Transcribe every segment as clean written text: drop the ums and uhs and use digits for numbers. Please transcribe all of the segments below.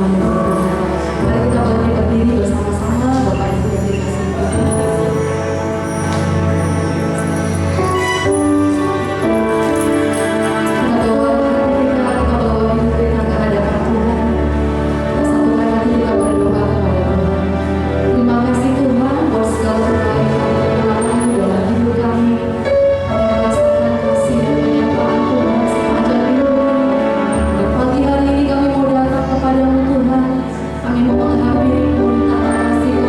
Mari kita berdiri bersama-sama, Bapak Ibu yang dikasihi Tuhan. Kita bawa hidup kita ke hadapan Tuhan. Kita satukan hati kita berdoa kepada Tuhan. Terima kasih Tuhan buat segala kebaikan dalam hidup kami. Kami merasakan kasih dan penyertaan Tuhan sepanjang hidup kami. Dan pagi hari ini kami mau datang kepadamu Tuhan. Kami mau menghampiri minta kasih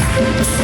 Hallelujah.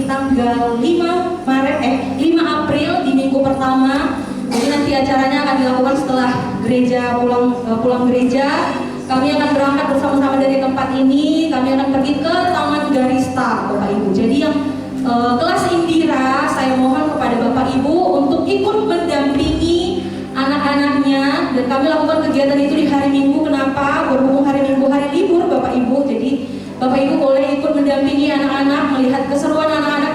tanggal 5 April di minggu pertama. Jadi nanti acaranya akan dilakukan setelah gereja pulang gereja, kami akan berangkat bersama-sama dari tempat ini. Kami akan pergi ke Taman Garista, Bapak Ibu. Jadi yang kelas Indira, saya mohon kepada Bapak Ibu untuk ikut mendampingi anak-anaknya, dan kami lakukan kegiatan itu di hari Minggu. Kenapa? Berhubung hari Minggu hari libur Bapak Ibu, jadi Bapak Ibu boleh ikut mendampingi anak-anak, melihat keseruan anak-anak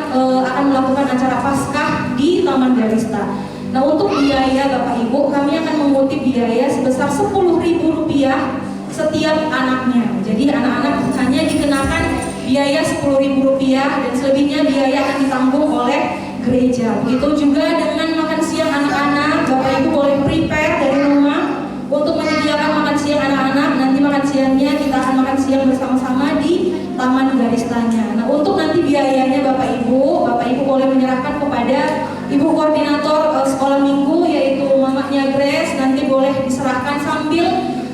akan melakukan acara Paskah di Taman Garista. Nah, untuk biaya Bapak Ibu, kami akan mengutip biaya sebesar Rp10.000 setiap anaknya. Jadi anak-anak hanya dikenakan biaya Rp10.000 dan selebihnya biaya akan ditanggung oleh gereja. Begitu juga dengan makan siang anak-anak, Bapak Ibu boleh prepare dari rumah untuk menyediakan makan siang anak-anak. Nanti makan siangnya kita akan makan siang bersama-sama di Taman Garistanya. Nah, untuk nanti biayanya Bapak Ibu boleh menyerahkan kepada Ibu Koordinator Sekolah Minggu, yaitu mamanya Grace. Nanti boleh diserahkan sambil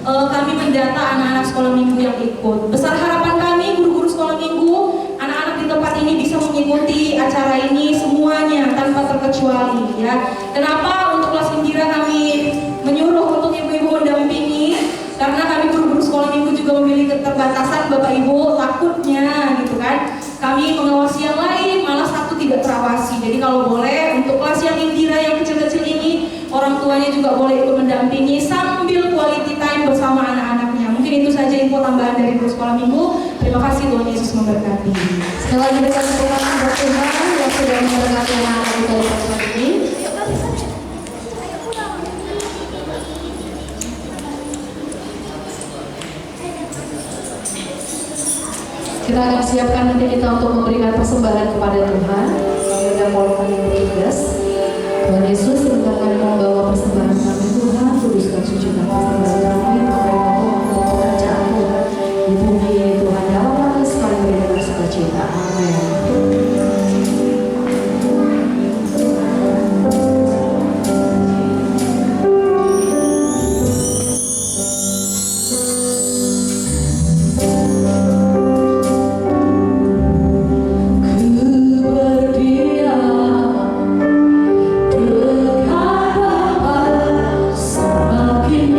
kami mendata anak-anak sekolah minggu yang ikut. Besar harapan kami guru-guru sekolah minggu, anak-anak di tempat ini bisa mengikuti acara ini semuanya tanpa terkecuali, ya. Kenapa untuk kelas Indira kami menyuruh untuk ibu-ibu mendampingi? Karena kami guru-guru sekolah minggu juga memiliki keterbatasan Bapak Ibu, takutnya gitu kan. Kami mengawasi yang lain, malah satu tidak terawasi. Jadi kalau boleh untuk kelas yang Indira yang kecil-kecil ini, orang tuanya juga boleh ikut mendampingi sambil quality time bersama anak-anaknya. Mungkin itu saja info tambahan dari guru sekolah minggu. Terima kasih, Tuhan Yesus memberkati. Sekali lagi berikan tepuk tangan buat Tuhan yang sudah memberkati anak-anak kita di tempat ini. Kita akan siapkan nanti kita untuk memberikan persembahan kepada Tuhan. Kita mulai bertugas. Tuhan Yesus, sebentar kami membawa persembahan kami. Tuhan, kuduskan sucikan persembahan kami. Memberikan untuk pekerjaan Tuhan di bumi ini, Tuhan, dalam hati sekali berikan sukacita. Amin. Semakin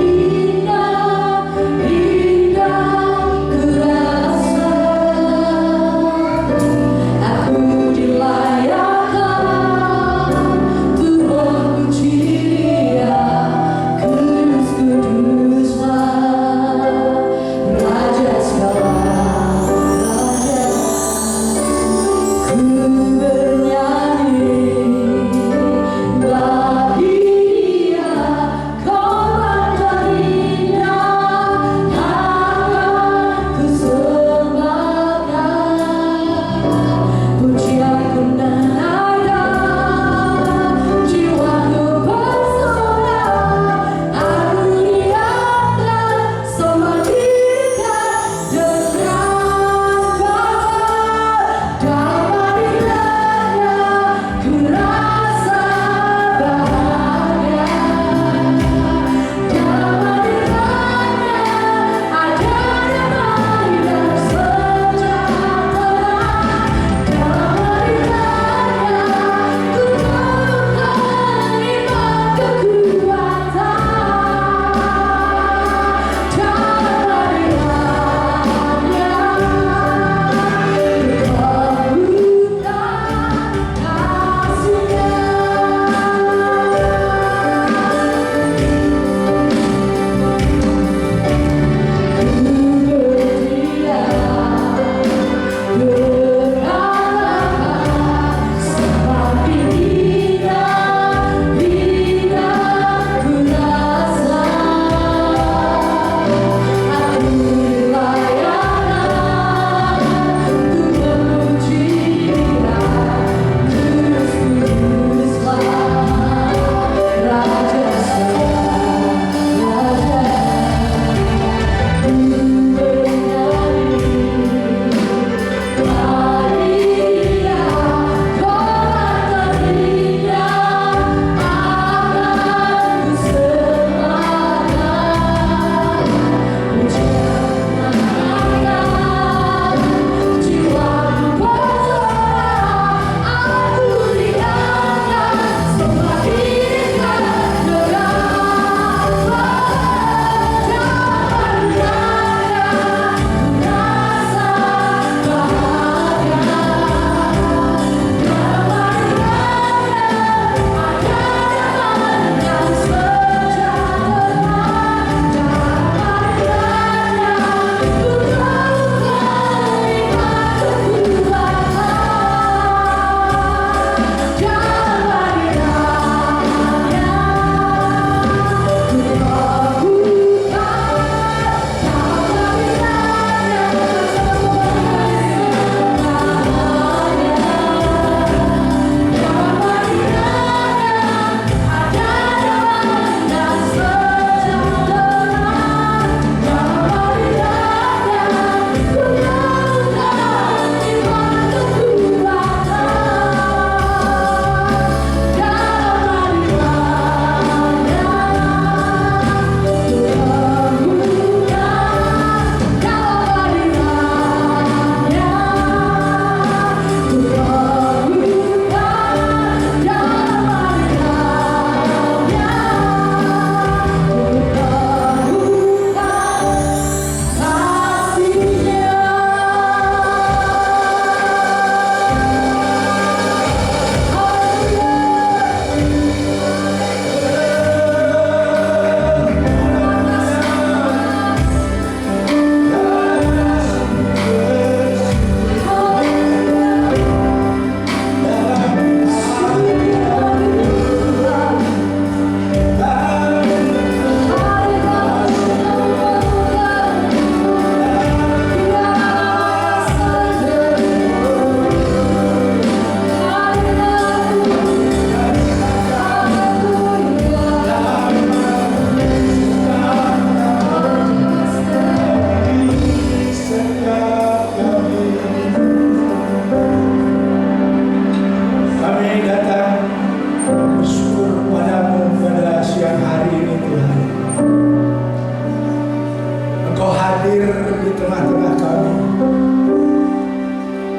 Engkau hadir di tengah-tengah kami.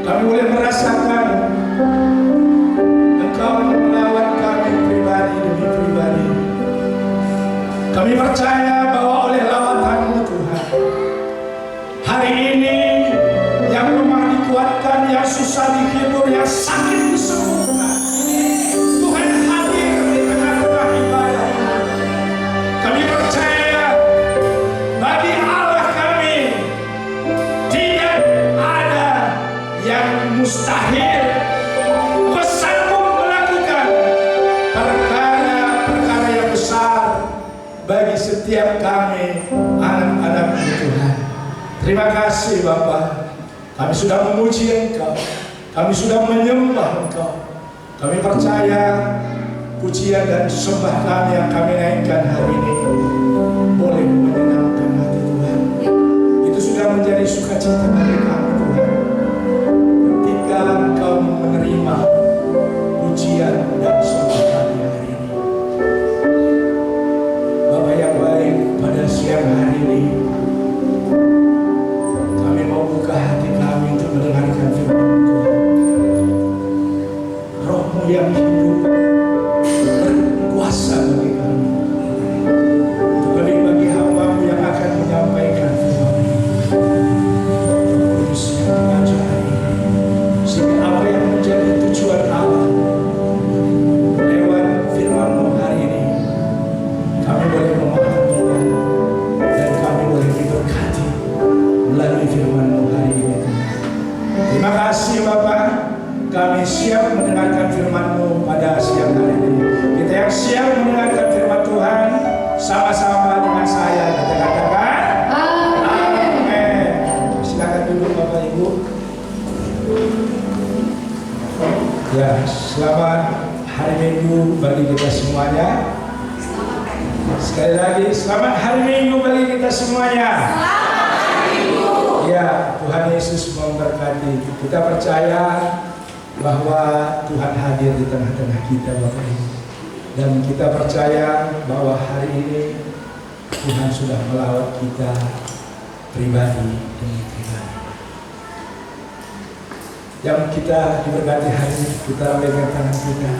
Kami boleh merasakan Engkau melawat kami pribadi demi pribadi. Kami percaya bahwa oleh lawatan-Mu Tuhan, hari ini yang lemah dikuatkan, yang susah dihibur, yang sakit disembuhkan. Tuhan hadir di tengah-tengah ibadah ini. Kami percaya bagi Allah kami tidak ada yang mustahil. Kau sanggup melakukan perkara-perkara yang besar bagi setiap kami anak-anak Tuhan. Terima kasih Bapa. Kami sudah memuji Engkau, kami sudah menyembah Engkau. Kami percaya pujian dan sembah kami yang kami naikkan hari ini boleh menyenangkan hati Tuhan. Itu sudah menjadi sukacita bagi kami Tuhan, ketika Engkau menerima pujian dan sembah kami hari ini. Bapa yang baik, pada siang hari ini kami mau buka hati kami untuk mendengarkan firman-Mu. Roh-Mu yang hidup berkuasa bagi kami, terlebih bagi hamba-Mu yang akan menyampaikan firman-Mu. Kudus yang mengajari, sehingga apa yang menjadi tujuan Allah lewat firman-Mu hari ini kami boleh memahaminya, dan kami boleh diberkati melalui firman-Mu hari ini. Terima kasih Bapak. Kami siap mendengarkan firman-Mu pada siang hari ini. Kita yang siap mendengarkan firman Tuhan sama-sama dengan saya. Kita katakan amin. Silakan duduk Bapak Ibu. Ya, selamat hari Minggu bagi kita semuanya. Sekali lagi, selamat hari Minggu bagi kita semuanya. Ya, Tuhan Yesus memberkati. Kita percaya bahwa Tuhan hadir di tengah-tengah kita Bapak Ibu. Dan kita percaya bahwa hari ini Tuhan sudah melawat kita pribadi demi pribadi. Yang kita diberkati hari ini, kita lambaikan tangan kita.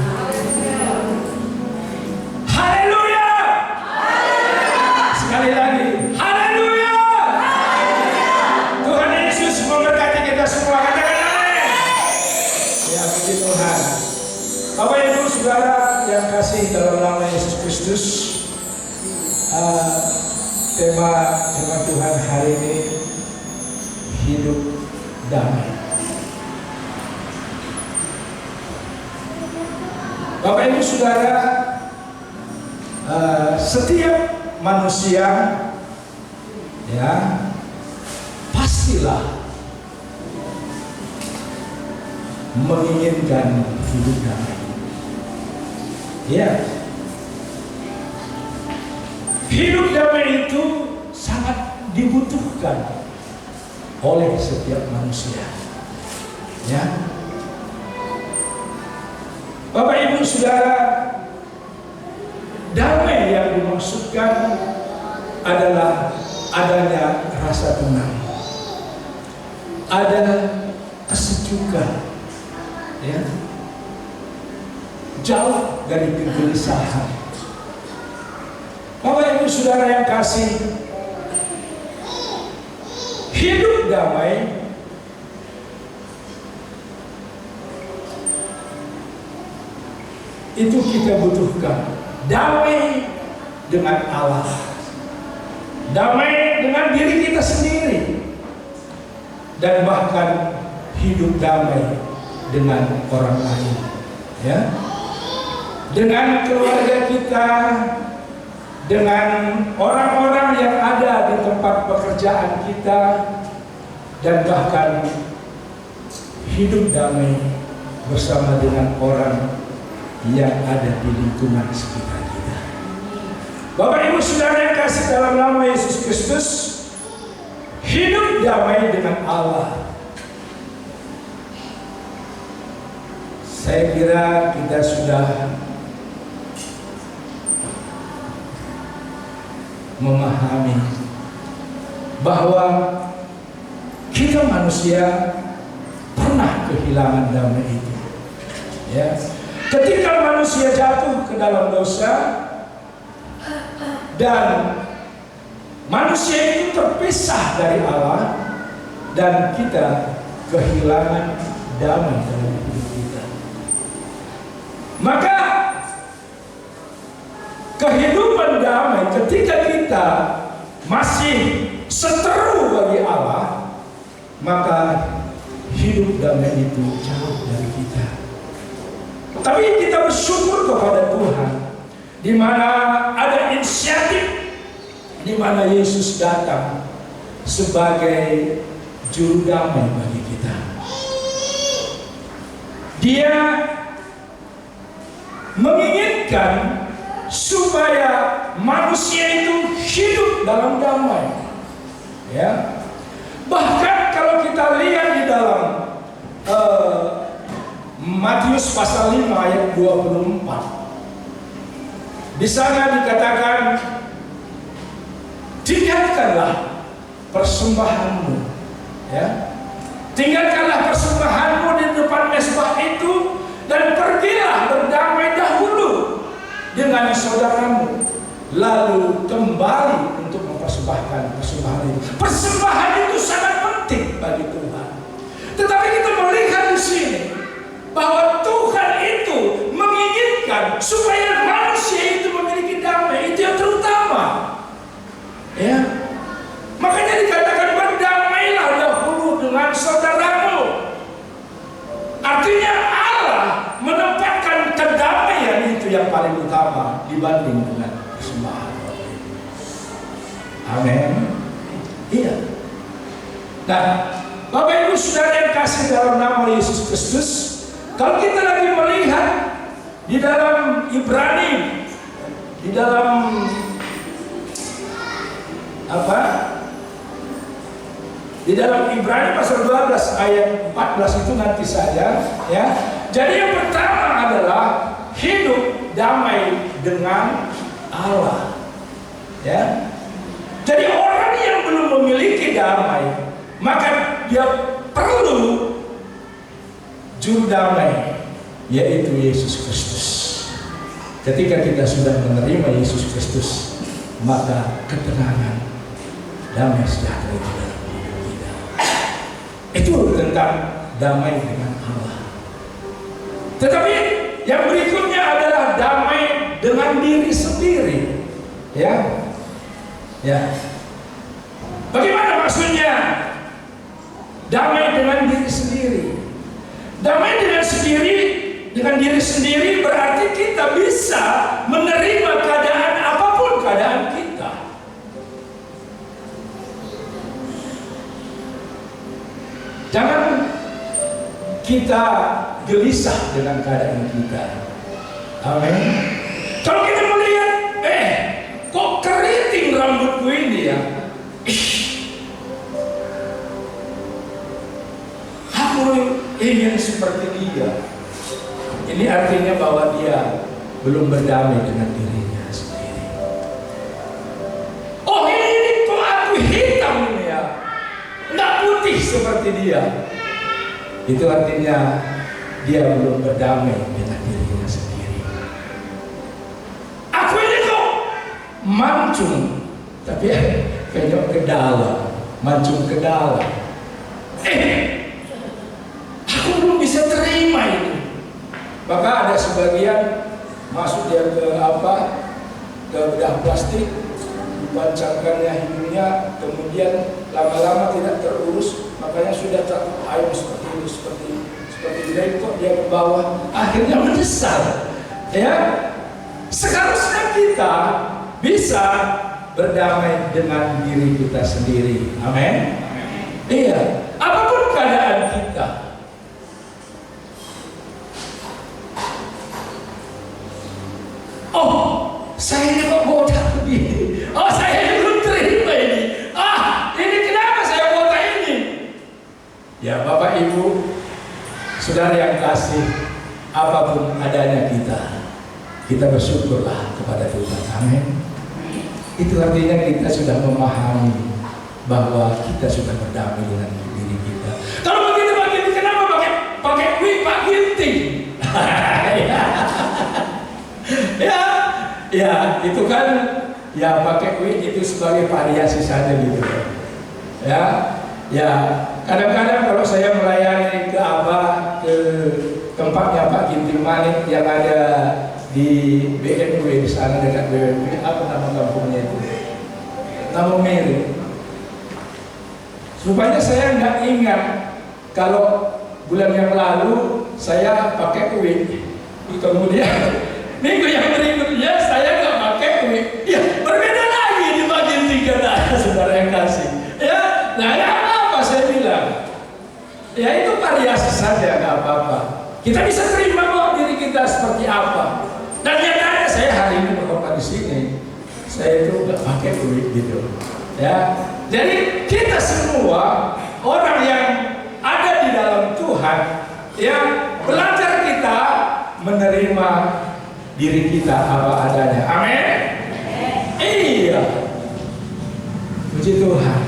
Haleluya! Sekali lagi, haleluya! Tuhan Yesus memberkati kita semua. Katakan amin. Ya, puji Tuhan. Bapak Ibu Saudara yang kasih dalam nama Yesus Kristus, tema firman Tuhan hari ini hidup damai. Bapak Ibu Saudara, setiap manusia ya pastilah menginginkan hidup damai. Ya, hidup damai itu sangat dibutuhkan oleh setiap manusia. Ya, Bapak Ibu Saudara, damai yang dimaksudkan adalah adanya rasa tenang, ada kesejukan, ya, jauh dari kegelisahan. Bapak Ibu Saudara yang kasih, hidup damai itu kita butuhkan. Damai dengan Allah, damai dengan diri kita sendiri, dan bahkan hidup damai dengan orang lain, ya, dengan keluarga kita, dengan orang-orang yang ada di tempat pekerjaan kita, dan bahkan hidup damai bersama dengan orang yang ada di lingkungan sekitar kita. Bapak Ibu Saudara yang kasih dalam nama Yesus Kristus, hidup damai dengan Allah. Saya kira kita sudah memahami bahwa kita manusia pernah kehilangan damai itu. Ya. Ketika manusia jatuh ke dalam dosa dan manusia itu terpisah dari Allah dan kita kehilangan damai dalam hidup kita. Maka kehidupan damai ketika kita masih seteru bagi Allah, maka hidup damai itu jauh dari kita. Tapi kita bersyukur kepada Tuhan, di mana ada inisiatif, di mana Yesus datang sebagai juru damai bagi kita. Dia menginginkan supaya manusia itu hidup dalam damai. Ya. Bahkan kalau kita lihat di dalam Matius pasal 5 ayat 24, di sana dikatakan, tinggalkanlah persembahanmu, ya, tinggalkanlah persembahanmu di depan mezbah itu dan pergilah berdamai dahulu dengan saudaramu, lalu kembali untuk mempersembahkan persembahan itu. Persembahan itu sangat penting bagi Tuhan. Tetapi kita melihat di sini bahwa Tuhan itu menginginkan supaya manusia itu memiliki damai. Itu yang terutama. Ya. Makanya dikatakan berdamailah dahulu dengan saudaramu. Artinya Allah menempatkan kedamaian itu yang paling utama dibanding dengan persembahan. Amin. Iya. Nah, Bapak Ibu Saudara yang kasih dalam nama Yesus Kristus, kalau kita lagi melihat di dalam Ibrani, di dalam apa? Di dalam Ibrani pasal 12 ayat 14 itu nanti saja, ya. Jadi yang pertama adalah hidup damai dengan Allah. Ya. Jadi orang yang belum memiliki damai, maka dia perlu juru damai, yaitu Yesus Kristus. Ketika kita sudah menerima Yesus Kristus, maka ketenangan, damai sejahtera itu dalam hidup kita. Itu tentang damai dengan Allah. Tetapi yang berikutnya adalah damai dengan diri sendiri. Ya, ya. Bagaimana maksudnya? Damai dengan diri sendiri. Damai dengan diri sendiri berarti kita bisa menerima keadaan apapun keadaan kita. Jangan kita gelisah dengan keadaan kita. Amin. Kalau kita melihat, kok keriting rambutku ini ya? Aku ingin seperti dia. Ini artinya bahwa dia belum berdamai dengan dirinya sendiri. Oh ini kok aku hitam ini ya, nggak putih seperti dia. Itu artinya dia belum berdamai dengan dirinya sendiri. Aku ini kok mancung, tapi kenyok ke dalam, mancung ke dalam. Aku belum bisa terima itu. Maka ada sebagian masuk dia ke bedah plastik, dipancangkannya hidungnya, kemudian lama-lama tidak terurus, makanya sudah terayun seperti ini, seperti bengkok dia ke bawah, akhirnya menyesal. Ya, seharusnya kita bisa berdamai dengan diri kita sendiri. Amin. Iya, apapun keadaan kita. Oh, saya ini kok botak begini. Oh, saya belum terima ini. Ini kenapa saya botak ini? Ya, Bapak Ibu, saudara yang kasih, apapun adanya kita bersyukurlah kepada Tuhan. Amin. Itu artinya kita sudah memahami bahwa kita sudah berdamai dengan diri kita. Kalau begitu Pak Ginting, kenapa pakai wig Pak Ginting? ya itu kan ya pakai wig itu sebagai variasi saja gitu. Ya kadang-kadang kalau saya melayani ke Abah, ke tempatnya Pak Ginting Manik yang ada di BMW di sana dekat BMW, apa nama kampungnya itu? Nama Mary. Rupanya saya nggak ingat kalau bulan yang lalu saya pakai wig. Kemudian minggu yang berikutnya saya nggak pakai wig. Ya berbeda lagi di bagian 3 saudara yang kasih. Ya, nah ya apa saya bilang? Ya itu variasi saja, nggak apa-apa. Kita bisa terima bahwa diri kita seperti apa. Dan nyatanya saya hari ini berkhotbah di sini, saya itu nggak pakai wig gitu. Ya, jadi kita semua orang yang ada di dalam Tuhan, ya belajar kita menerima diri kita apa adanya. Amin. Iya. Puji Tuhan.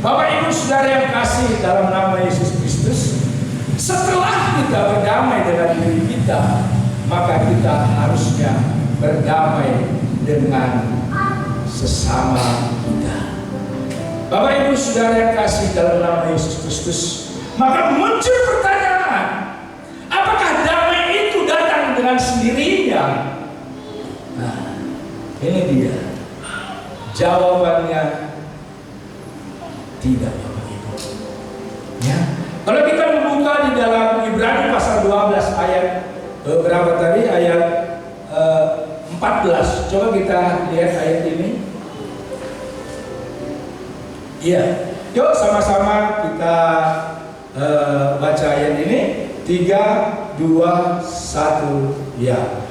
Bapak Ibu Saudara yang kasih dalam nama Yesus Kristus, setelah kita berdamai dengan diri kita, maka kita harusnya berdamai dengan sesama kita. Bapak Ibu Saudara yang kasih dalam nama Yesus Kristus, maka muncul pertanyaan, apakah damai itu datang dengan sendirinya? Nah, ini dia jawabannya, tidak Bapak Ibu. Ya, kalau kita membuka di dalam Ibrani pasal 12 ayat berapa tadi? Ayat 14. Coba kita lihat ayat ini. Iya, yuk sama-sama kita baca ayat ini. 3, 2, 1, ya.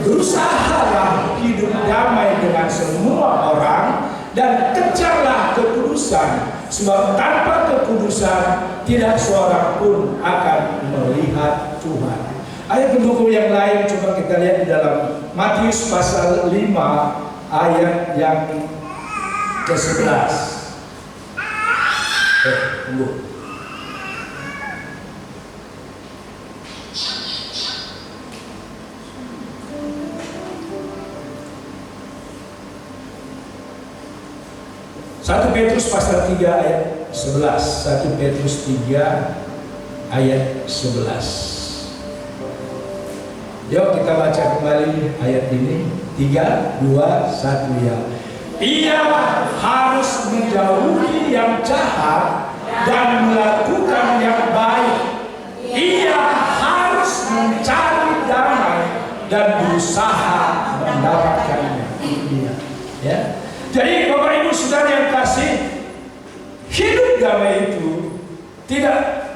Berusahalah hidup damai dengan semua orang dan kejarlah kekudusan, sebab tanpa kekudusan tidak seorang pun akan melihat Tuhan. Ayat pendukung yang lain coba kita lihat di dalam Matius pasal 5 ayat yang ke-11. Tunggu. Satu Petrus pasal 3 ayat 11. 1 Petrus 3 ayat 11. Yuk kita baca kembali ayat ini. 3, 2, 1 ya. Ia harus menjauhi yang jahat dan melakukan yang baik. Ia harus mencari damai dan berusaha mendapatkannya. Dia, ya. Jadi Bapak Ibu Saudara yang kasih, hidup damai itu tidak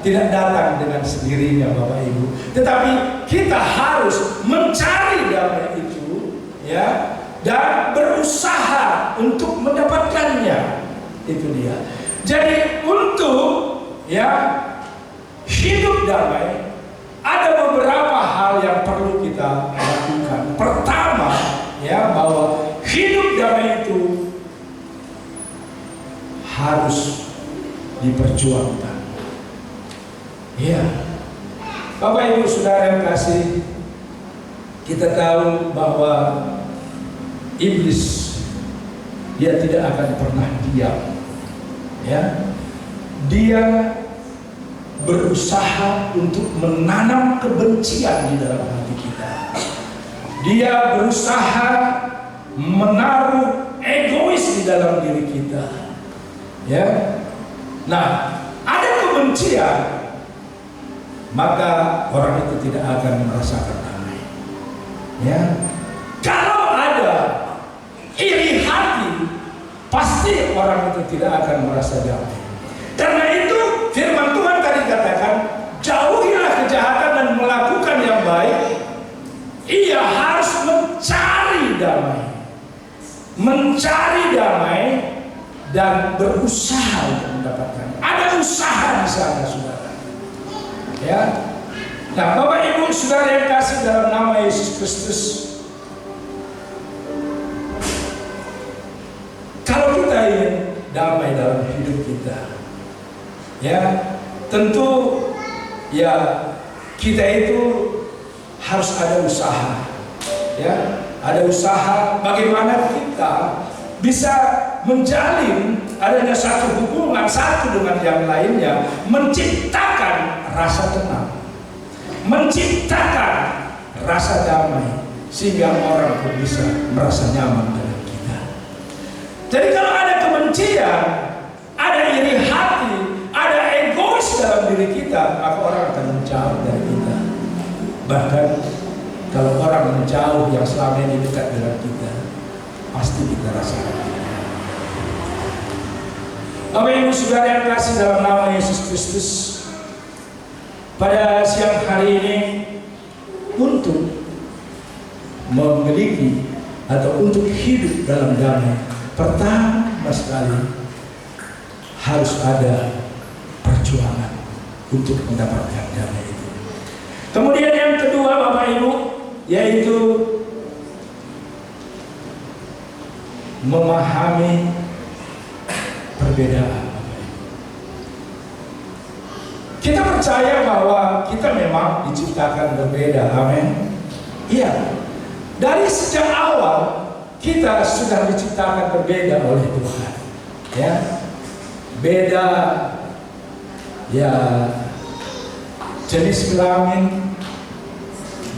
datang dengan sendirinya Bapak Ibu, tetapi kita harus mencari damai itu, ya, dan berusaha untuk mendapatkannya. Itu dia. Jadi untuk hidup damai ada beberapa hal yang perlu kita lakukan. Pertama, bahwa hidup damai itu harus diperjuangkan. Ya, Bapak Ibu Saudara yang kasih, kita tahu bahwa iblis dia tidak akan pernah diam. Ya, dia berusaha untuk menanam kebencian di dalam hati kita. Dia berusaha menaruh egois di dalam diri kita. Ya, nah ada kebencian, maka orang itu tidak akan merasakan damai. Ya, kalau ada iri hati, pasti orang itu tidak akan merasa damai. Karena itu firman Tuhan tadi katakan, jauhilah kejahatan dan melakukan yang baik. Ia harus mencari damai dan berusaha untuk mendapatkan. Ada usaha di sana, saudara. Ya. Nah, Bapak Ibu Saudara yang kasih dalam nama Yesus Kristus, damai dalam hidup kita. Ya, tentu ya kita itu harus ada usaha. Ya, ada usaha bagaimana kita bisa menjalin adanya satu hubungan satu dengan yang lainnya, menciptakan rasa tenang, menciptakan rasa damai, sehingga orang pun bisa merasa nyaman dengan kita. Jadi kalau ada kebencian, ada iri hati, ada egois dalam diri kita, maka orang akan menjauh dari kita. Bahkan kalau orang menjauh yang selama ini dekat dengan kita, pasti kita rasakan. Bapak Ibu Saudara yang kasih dalam nama Yesus Kristus, pada siang hari ini untuk memiliki atau untuk hidup dalam damai, pertama sekali harus ada perjuangan untuk mendapatkan damai itu. Kemudian yang kedua Bapak Ibu, yaitu memahami perbedaan. Kita percaya bahwa kita memang diciptakan berbeda, amin. Iya, dari sejak awal kita sudah diciptakan berbeda oleh Tuhan. Ya, beda, ya jenis kelamin,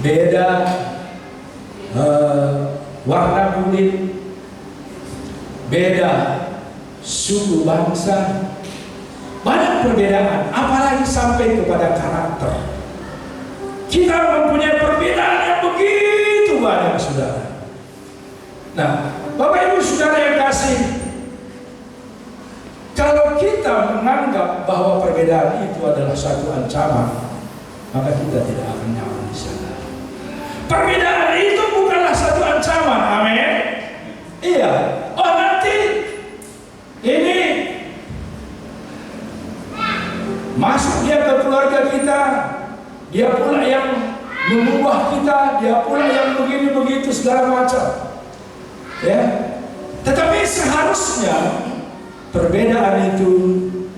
beda warna kulit, beda suku bangsa, banyak perbedaan, apalagi sampai kepada karakter. Kita mempunyai perbedaan yang begitu banyak, saudara. Nah, Bapak Ibu Saudara yang kasih, kalau kita menganggap bahwa perbedaan itu adalah satu ancaman, maka kita tidak akan nyaman di sana. Perbedaan itu bukanlah satu ancaman, amin. Iya, oh nanti ini masuk dia ke keluarga kita, dia pula yang mengubah kita, dia pula yang begini begitu segala macam. Ya, tetapi seharusnya perbedaan itu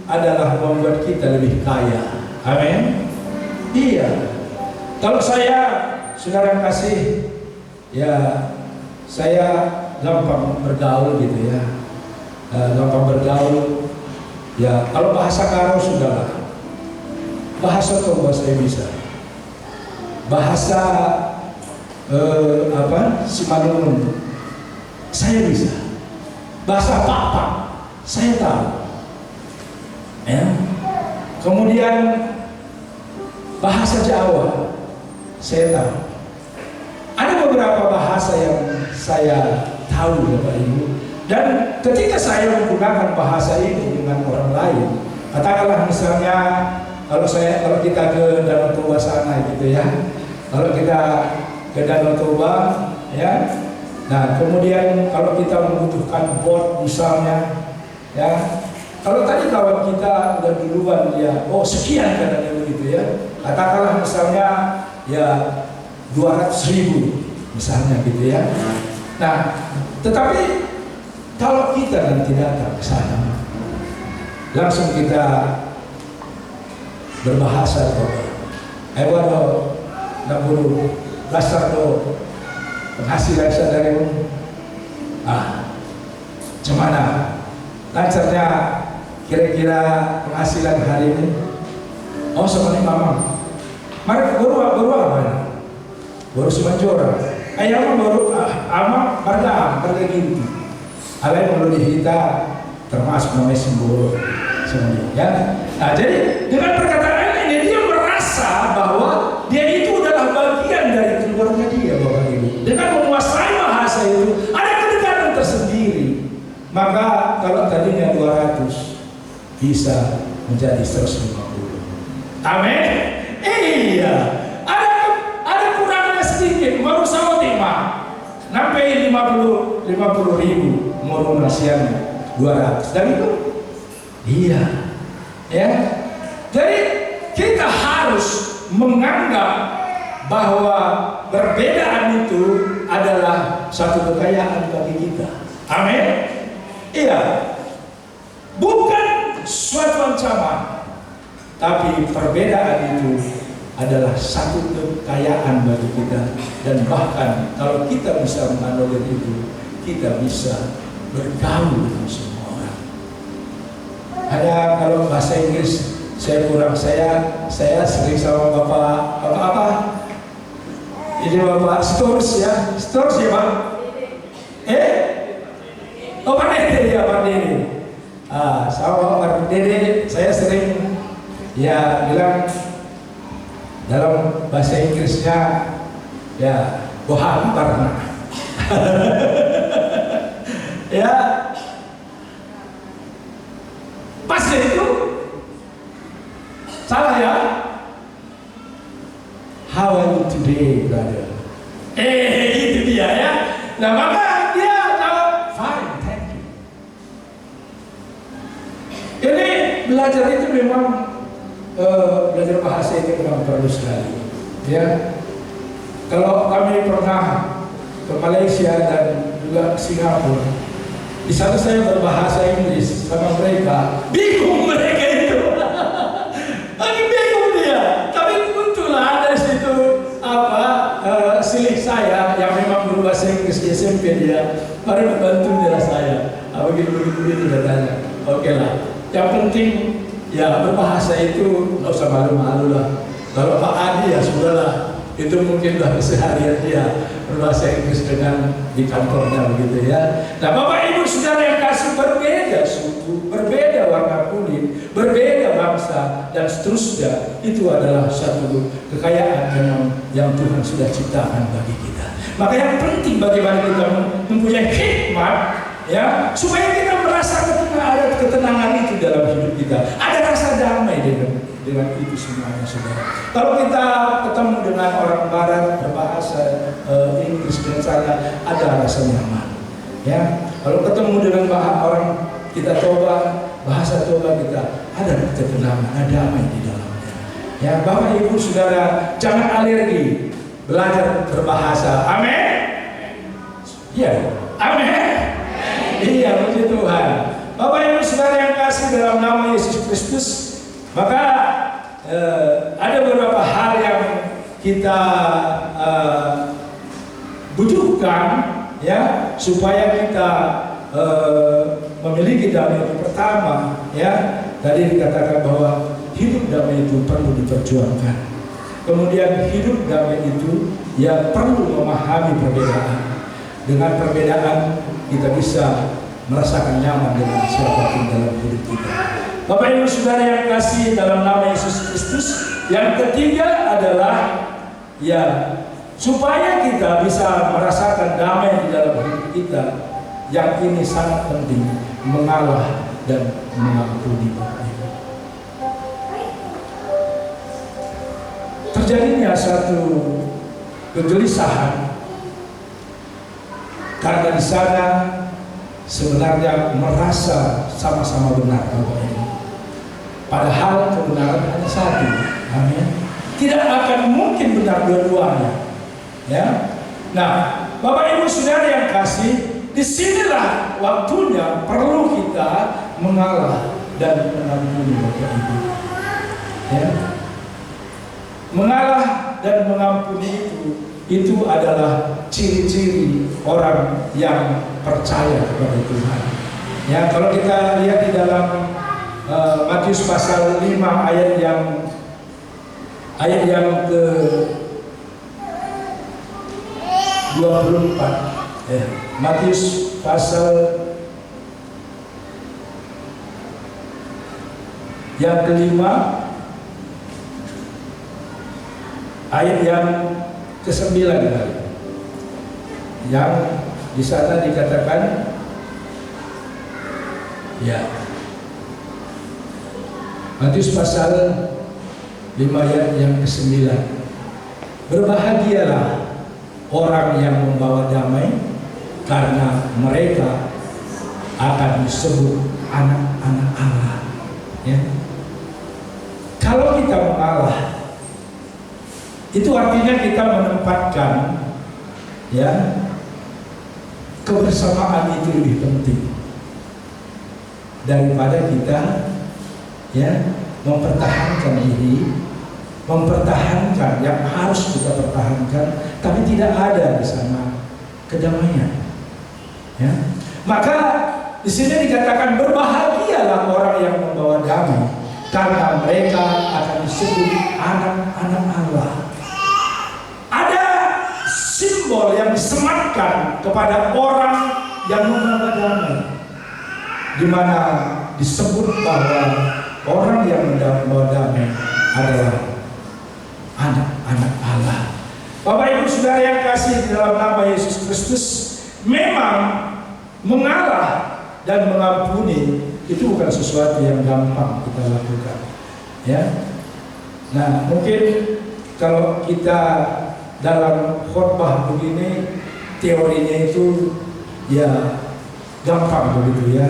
adalah membuat kita lebih kaya, amin. Iya, kalau saudara kasih, ya saya gampang bergaul gitu ya, gampang bergaul. Ya, kalau bahasa Karo sudahlah, bahasa Toba saya bisa, bahasa Simalungun saya bisa, bahasa Papa saya tahu. Ya, kemudian bahasa Jawa saya tahu. Ada beberapa bahasa yang saya tahu, Bapak Ibu. Dan ketika saya menggunakan bahasa ini dengan orang lain, katakanlah misalnya kalau kita ke Danau Toba sana gitu ya, kalau kita ke Danau Toba ya, nah kemudian kalau kita membutuhkan bot misalnya ya, kalau tadi kawan kita udah duluan dia, oh sekian katanya begitu ya, katakanlah misalnya ya 200.000 misalnya gitu ya. Nah, tetapi kalau kita nanti datang ke sana, langsung kita berbahasa Toba. Ewado, naburu, dasar do, penghasilan saudaramu. Cemana? Lancarnya kira-kira penghasilan hari ini? Oh, seperti mama. Mari baru apa? Baru semanjora. Ayam baru ama harga gitu. Alai perlu dihita termasuk namanya simbol semuanya. Ya. Nah, jadi dengan perkataan ini dia merasa bahwa dia itu adalah bagian dari keluarga dia, Bapak Ibu. Dengan menguasai bahasa itu ada kedekatan tersendiri. Maka kalau tadinya 200 bisa menjadi 150. Amin. Iya. Ada kurangnya sedikit, baru sama tema. Sampai 50.000 mau nasiannya 200. Dan itu iya. Ya. Jadi kita harus menganggap bahwa perbedaan itu adalah satu kekayaan bagi kita. Amin. Iya. bukan suatu ancaman, tapi perbedaan itu adalah satu kekayaan bagi kita. Dan bahkan kalau kita bisa menganulir itu, kita bisa bergaul dengan semua orang. Hanya kalau bahasa Inggris saya kurang, saya sering sama bapak apa? Ini bapak Stores ya, Stores ya Pak? Oh Pak Dede ya, Pak Dede. Sama Pak Dede saya sering ya bilang dalam bahasa Inggrisnya ya bohong karena ya pas itu salah ya. How are you today, brother? Itu dia ya. Nah maka dia jawab fine, thank you. Ini belajar itu memang belajar bahasa itu memang perlu sekali. Ya, kalau kami pernah ke Malaysia dan juga Singapura, di sana saya berbahasa Inggris sama mereka, bingung mereka itu. Lagi bingung dia. Tapi untuklah ada situ silih saya yang memang berbahasa Inggris di SMP dia, mari membantu dia saya. Begitu dia tanya. Oke lah. Yang penting ya berbahasa itu nggak usah malu-malu lah. Kalau Pak Adi ya sudahlah, itu mungkin lah keseharian dia berbahasa Inggris dengan di kantornya begitu ya. Nah Bapak Ibu Saudara yang kasih, berbeda suku, berbeda warna kulit, berbeda bangsa dan seterusnya, itu adalah satu kekayaan yang Tuhan sudah ciptakan bagi kita. Maka yang penting bagaimana kita mempunyai hikmat ya, supaya kita merasa ada ketenangan itu dalam hidup kita, ada rasa damai dengan itu semuanya, saudara. Kalau kita ketemu dengan orang Barat berbahasa Inggris dan sana, ada rasa nyaman. Ya, kalau ketemu dengan orang kita coba bahasa coba kita, ada ketenangan, ada damai di dalamnya. Ya, Bapak Ibu Saudara, jangan alergi belajar berbahasa. Amin. Ya, amin. Iya, puji Tuhan. Bapak Ibu Saudara yang kasih dalam nama Yesus Kristus, maka ada beberapa hal yang kita butuhkan ya, supaya kita memiliki damai itu. Pertama ya, tadi dikatakan bahwa hidup damai itu perlu diperjuangkan. Kemudian hidup damai itu ya perlu memahami perbedaan. Dengan perbedaan kita bisa merasakan nyaman dengan siapapun dalam hidup kita. Bapak Ibu Saudara yang kasih dalam nama Yesus Kristus, yang ketiga adalah ya supaya kita bisa merasakan damai di dalam hidup kita, yang ini sangat penting, mengalah dan mengampuni. Terjadinya satu kegelisahan karena di sana sebenarnya merasa sama-sama benar, Bapak Ibu. Padahal kebenaran hanya satu. Amin. Tidak akan mungkin benar dua-duanya. Ya. Nah, Bapak Ibu Saudara yang kasih, disinilah waktunya perlu kita mengalah dan mengampuni, Bapak Ibu. Ya. Mengalah dan mengampuni itu adalah ciri-ciri orang yang percaya kepada Tuhan. Ya, kalau kita lihat di dalam Matius pasal 5 ayat yang ke 24. Matius pasal yang kelima ayat yang ke-9 yang di sana dikatakan ya, Matius pasal 5 ayat yang ke-9, berbahagialah orang yang membawa damai, karena mereka akan disebut anak-anak Allah. Ya. Kalau kita mengalah, itu artinya kita menempatkan ya kebersamaan itu lebih penting. daripada kita ya mempertahankan diri, mempertahankan yang harus kita pertahankan, tapi tidak ada di sana kedamaian. Ya, maka di sini dikatakan berbahagialah orang yang membawa damai, karena mereka akan disebut anak-anak Allah. Ada simbol yang disematkan kepada orang yang membawa damai, di mana disebut bahwa orang yang membawa damai adalah anak-anak Allah. Bapak Ibu Saudara yang kasih di dalam nama Yesus Kristus, memang mengalah dan mengampuni itu bukan sesuatu yang gampang kita lakukan. Ya. Nah, mungkin kalau kita dalam khotbah begini teorinya itu ya gampang begitu ya.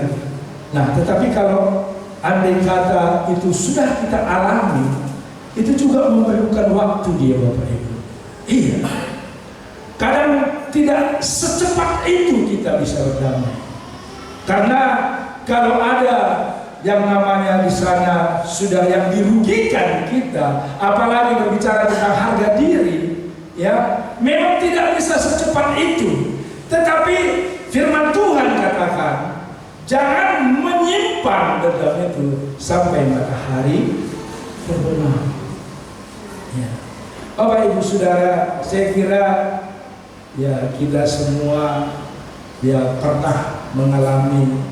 Nah, tetapi kalau andai kata itu sudah kita alami, itu juga memerlukan waktu dia, Bapak Ibu. Iya. Kadang tidak secepat itu kita bisa berdamai. Karena kalau ada yang namanya di sana sudah yang dirugikan kita, apalagi berbicara tentang harga diri, ya, memang tidak bisa secepat itu. Tetapi firman Tuhan katakan, jangan menyimpan dendam itu sampai matahari terbenam. Ya. Bapak Ibu Saudara, saya kira ya kita semua ya pernah mengalami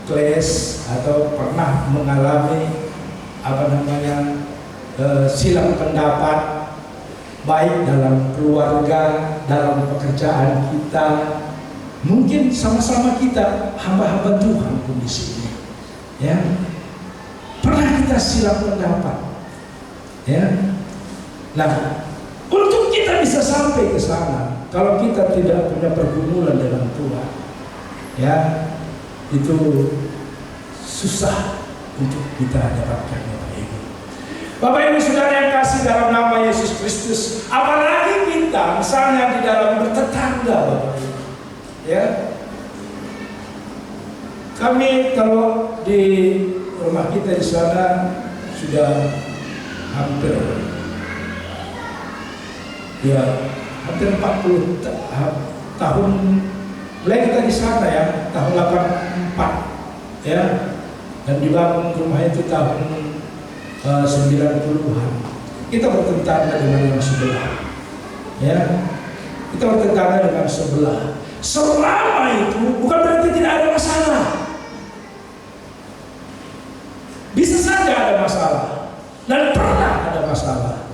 clash atau pernah mengalami silang pendapat, baik dalam keluarga, dalam pekerjaan kita. Mungkin sama-sama kita hamba-hamba Tuhan pun di sini, ya pernah kita silang pendapat, ya. Nah, untuk kita bisa sampai ke sana, kalau kita tidak punya pergumulan dengan Tuhan, ya itu susah untuk kita dapatkan, Bapak Ibu. Bapak Ibu Saudara yang kasih dalam nama Yesus Kristus, apalagi kita misalnya di dalam bertetangga, Bapak Ibu. Ya, kami kalau di rumah kita di sana sudah hampir 40 tahun. Mulai kita di sana ya tahun 84 ya, dan dibangun rumah itu tahun 90-an. Kita bertetangga dengan yang sebelah, ya kita bertetangga dengan sebelah. Selama itu bukan berarti tidak ada masalah. Bisa saja ada masalah dan pernah ada masalah.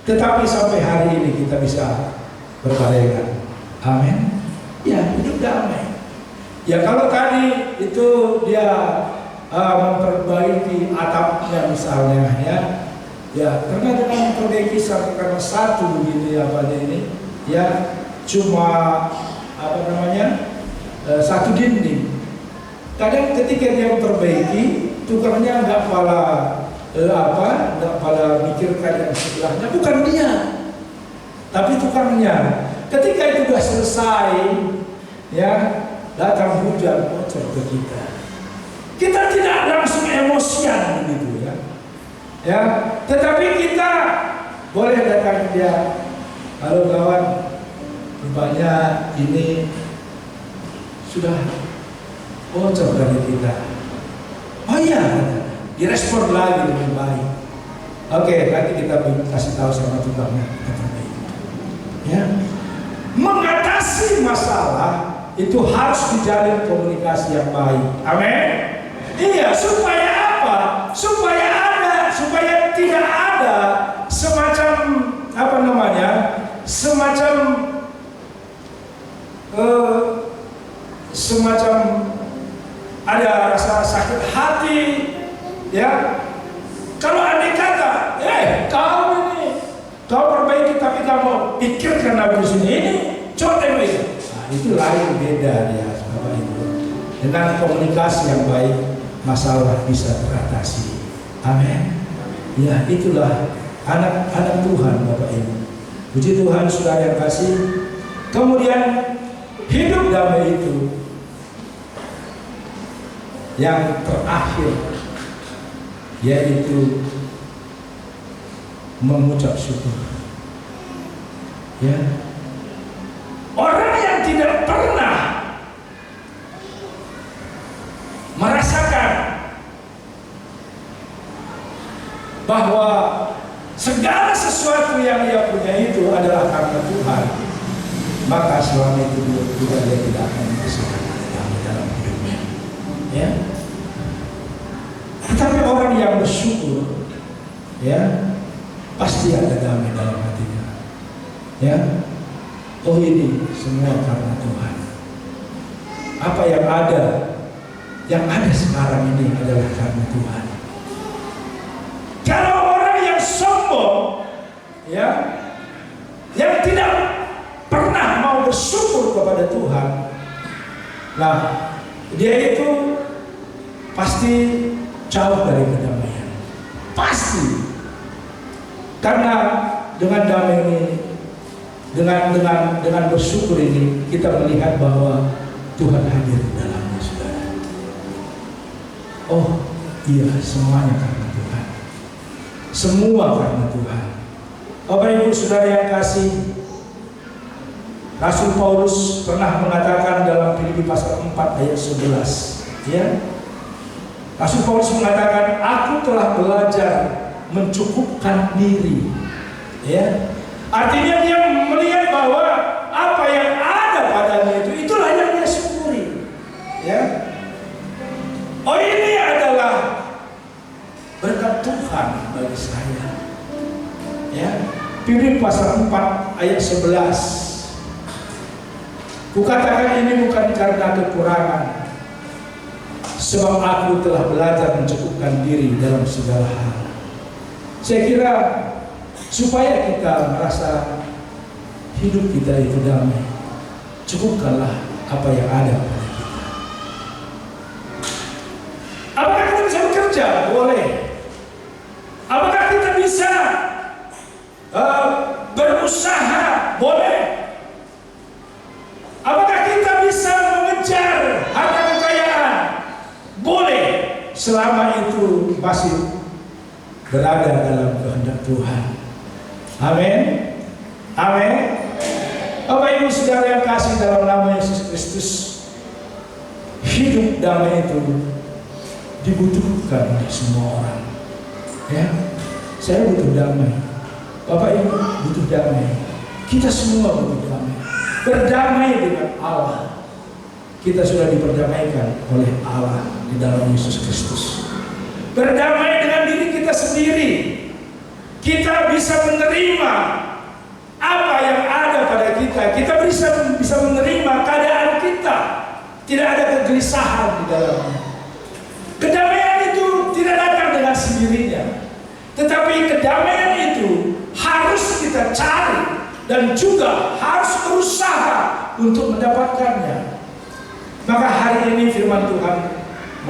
Tetapi sampai hari ini kita bisa berbarengan. Amin. Ya, hidup damai. Ya kalau tadi itu dia memperbaiki atapnya misalnya ya karena dengan memperbaiki satu begini ini ya cuma satu dinding. Kadang ketika dia memperbaiki, tukarnya nggak mikirkan yang sebelahnya, bukan dia, tapi tukarnya. Ketika itu sudah selesai, ya datang hujan bocor ke kita. Kita tidak langsung emosian begitu ya. Tetapi kita boleh datang dia, halo kawan, rupanya ini sudah bocor dari kita. Oh iya, direspon lagi dengan baik. Oke, nanti kita kasih tahu sama tukangnya. Ya, mengatasi masalah itu harus dijalin komunikasi yang baik. Amin. Iya, supaya apa? Supaya tidak ada semacam ada rasa sakit hati, ya. Kalau andai kata, kau perbaiki tapi kamu pikirkan lagi di sini ini, coba tengok itu. Nah, itu lain beda ya, Bapak Ibu. Dengan komunikasi yang baik, masalah bisa teratasi. Amin. Ya, itulah anak-anak Tuhan, Bapak Ibu. Puji Tuhan, Saudara yang kasih. Kemudian hidup damai itu yang terakhir, yaitu mengucap syukur. Ya, orang yang tidak pernah merasakan bahwa segala sesuatu yang ia punya itu adalah karena Tuhan, maka selama itu juga dia tidak akan merasakan damai dalam hidupnya. Ya. Tetapi orang yang bersyukur, ya, pasti ada damai dalam hatinya. Ya, oh ini semua karena Tuhan. Apa yang ada sekarang ini adalah karena Tuhan. Kalau orang yang sombong, ya, yang tidak pernah mau bersyukur kepada Tuhan, nah dia itu pasti jauh dari kedamaian. Pasti. Karena dengan damai ini, dengan bersyukur ini, kita melihat bahwa Tuhan hadir di dalamnya, saudara. Oh iya, semuanya karena Tuhan. Semua karena Tuhan. Bapak Ibu Saudara yang kasih, Rasul Paulus pernah mengatakan dalam Filipi pasal 4 ayat 11, ya. Rasul Paulus mengatakan, aku telah belajar mencukupkan diri. Ya. Artinya dia melihat bahwa apa yang ada padanya itulah yang dia syukuri. Ya. Oh, ini adalah berkat Tuhan bagi saya. Ya. Filipi pasal 4 ayat 11. Kukatakan ini bukan karena kekurangan, sebab aku telah belajar mencukupkan diri dalam segala hal. Saya kira supaya kita merasa hidup kita itu damai, cukupkanlah apa yang ada pada kita. Apakah kita bisa bekerja? Boleh. Apakah kita bisa berusaha? Boleh. Apakah kita bisa mengejar harta kekayaan? Boleh, selama itu masih berada dalam kehendak Tuhan. Amin. Amin. Bapak Ibu Saudara yang kasih dalam nama Yesus Kristus, hidup damai itu dibutuhkan oleh semua orang. Ya, saya butuh damai. Bapak Ibu butuh damai. Kita semua butuh damai. Berdamai dengan Allah. Kita sudah diperdamaikan oleh Allah di dalam Yesus Kristus. Berdamai dengan diri kita sendiri. Kita bisa menerima apa yang ada pada kita. Kita bisa menerima keadaan kita. Tidak ada kegelisahan di dalamnya. Kedamaian itu tidak datang dengan sendirinya. Tetapi kedamaian itu harus kita cari dan juga harus berusaha untuk mendapatkannya. Maka hari ini firman Tuhan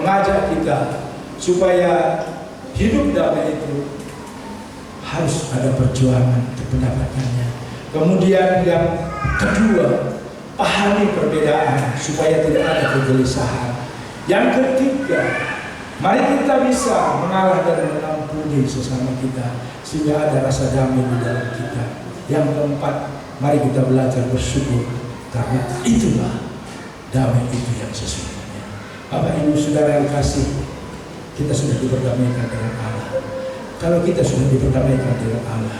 mengajak kita supaya hidup damai itu harus ada perjuangan untuk mendapatkannya. Kemudian yang kedua, pahami perbedaan supaya tidak ada kegelisahan. Yang ketiga, mari kita bisa mengalah dan mengampuni sesama kita sehingga ada rasa damai di dalam kita. Yang keempat, mari kita belajar bersyukur karena itulah damai itu yang sesungguhnya. Bapak Ibu Saudara yang kasih, kita sudah diperdamaikan dengan Allah. Kalau kita sudah diperdamaikan dengan Allah,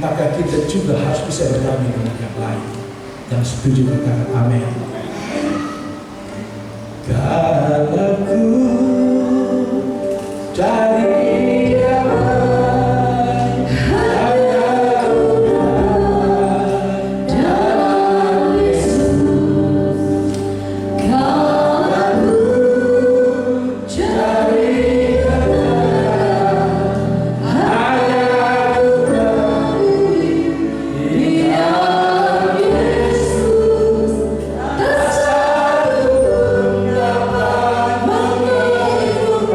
maka kita juga harus bisa berdamai dengan yang lain. Yang setuju katakan amin. Kalau ku cari damai, hanya dalam Yesus. Kalau ku cari damai, hanya di dalam Yesus. Tak satu pun dapat menghiburku.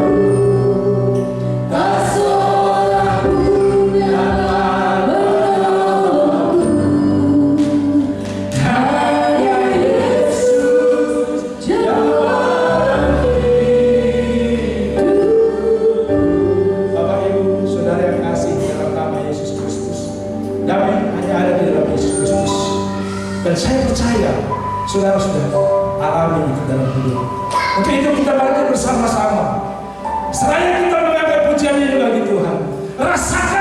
saudara sudah alami itu dalam hidup. Untuk itu kita bangkit bersama-sama. Seraya kita mengangkat pujian ini bagi Tuhan. Rasakan